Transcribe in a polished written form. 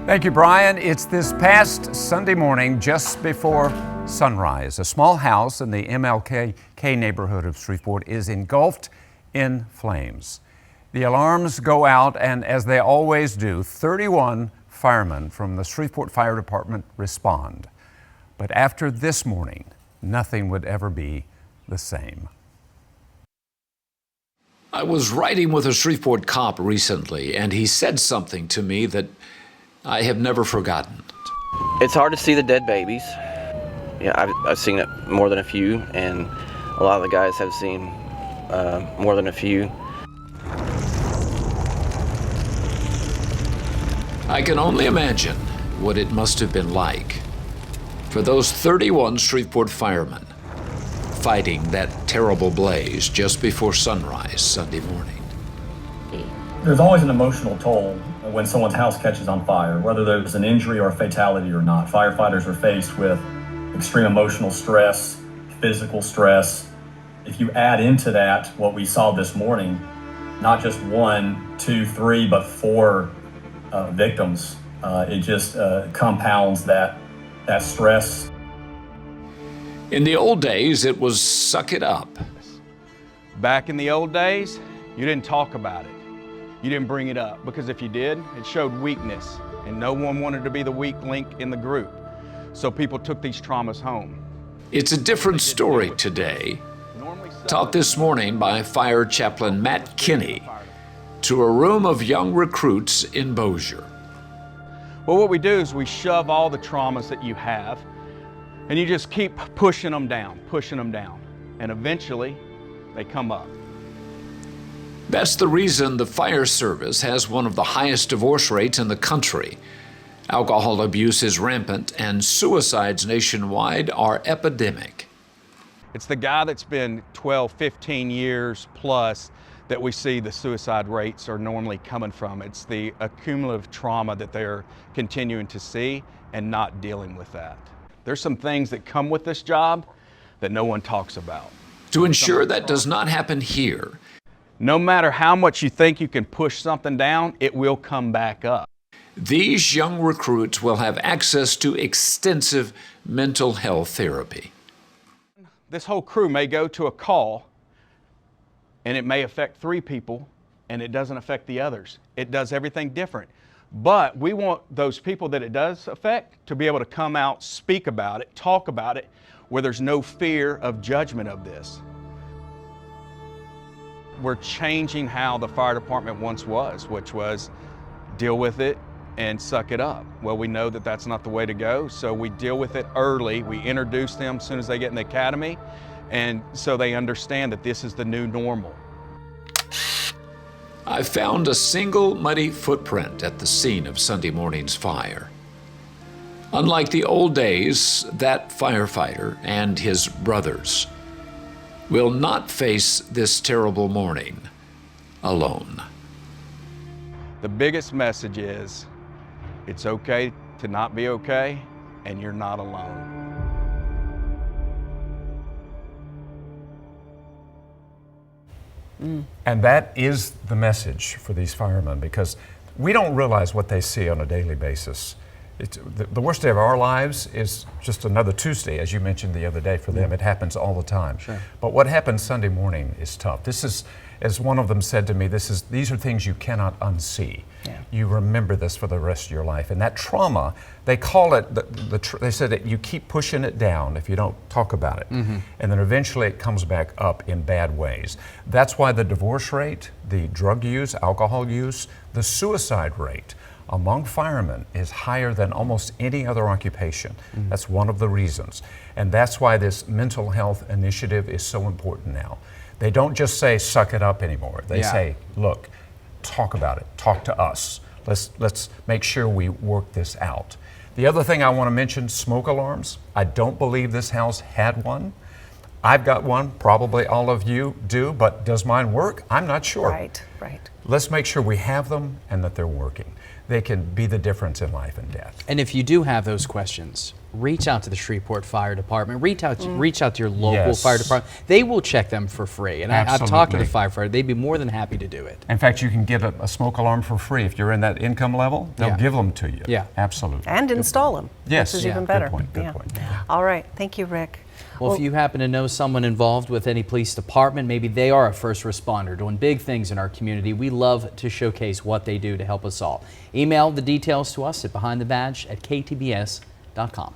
Thank you, Brian. It's this past Sunday morning, just before sunrise. A small house in the MLK neighborhood of Shreveport is engulfed in flames. The alarms go out, and as they always do, 31 firemen from the Shreveport Fire Department respond. But after this morning, nothing would ever be the same. I was riding with a Shreveport cop recently, and he said something to me that I have never forgotten. It's hard to see the dead babies. Yeah, I've seen it more than a few, and a lot of the guys have seen more than a few. I can only imagine what it must have been like for those 31 Shreveport firemen fighting that terrible blaze just before sunrise Sunday morning. There's always an emotional toll when someone's house catches on fire, whether there's an injury or a fatality or not. Firefighters are faced with extreme emotional stress, physical stress. If you add into that what we saw this morning, not just 1, 2, 3, but 4 victims, it just compounds that stress. In the old days, it was suck it up. Back in the old days, you didn't talk about it. You didn't bring it up, because if you did, it showed weakness, and no one wanted to be the weak link in the group. So people took these traumas home. It's a different story today, taught this morning by Fire Chaplain Matt Kinney to a room of young recruits in Bossier. Well, what we do is we shove all the traumas that you have, and you just keep pushing them down, and eventually they come up. That's the reason the fire service has one of the highest divorce rates in the country. Alcohol abuse is rampant, and suicides nationwide are epidemic. It's the guy that's been 12, 15 years plus that we see the suicide rates are normally coming from. It's the accumulative trauma that they're continuing to see and not dealing with that. There's some things that come with this job that no one talks about. To ensure that does not happen here, no matter how much you think you can push something down, it will come back up. these young recruits will have access to extensive mental health therapy. This whole crew may go to a call and it may affect 3 people and it doesn't affect the others. It does everything different. But we want those people that it does affect to be able to come out, speak about it, talk about it, where there's no fear of judgment of this. We're changing how the fire department once was, which was deal with it and suck it up. Well, we know that that's not the way to go, so we deal with it early. We introduce them as soon as they get in the academy, and so they understand that this is the new normal. I found a single muddy footprint at the scene of Sunday morning's fire. Unlike the old days, that firefighter and his brothers will not face this terrible morning alone. The biggest message is, it's okay to not be okay, and you're not alone. And that is the message for these firemen, because we don't realize what they see on a daily basis. The worst day of our lives is just another Tuesday, as you mentioned the other day for them. It happens all the time. Sure. But what happens Sunday morning is tough. This is, as one of them said to me, these are things you cannot unsee. Yeah. You remember this for the rest of your life. And that trauma, they call it, they said that you keep pushing it down if you don't talk about it. Mm-hmm. And then eventually it comes back up in bad ways. That's why the divorce rate, the drug use, alcohol use, the suicide rate among firemen is higher than almost any other occupation. Mm-hmm. That's one of the reasons. And that's why this mental health initiative is so important now. They don't just say, suck it up anymore. They say, look, talk about it, talk to us. Let's make sure we work this out. The other thing I want to mention, smoke alarms. I don't believe this house had one. I've got one, probably all of you do, but does mine work? I'm not sure. Right. Let's make sure we have them and that they're working. they can be the difference in life and death. And if you do have those questions, reach out to the Shreveport Fire Department. Reach out to your local Yes. fire department. They will check them for free. And I've talked to the Absolutely. firefighter. They'd be more than happy to do it. In fact, you can get a smoke alarm for free. If you're in that income level, they'll Yeah. give them to you. Yeah. Absolutely. And install them. Yes. Which is Yeah. even Good better. point, good point. All right. Thank you, Rick. Well, if you happen to know someone involved with any police department, maybe they are a first responder doing big things in our community, we love to showcase what they do to help us all. Email the details to us at behindthebadge@ktbs.com.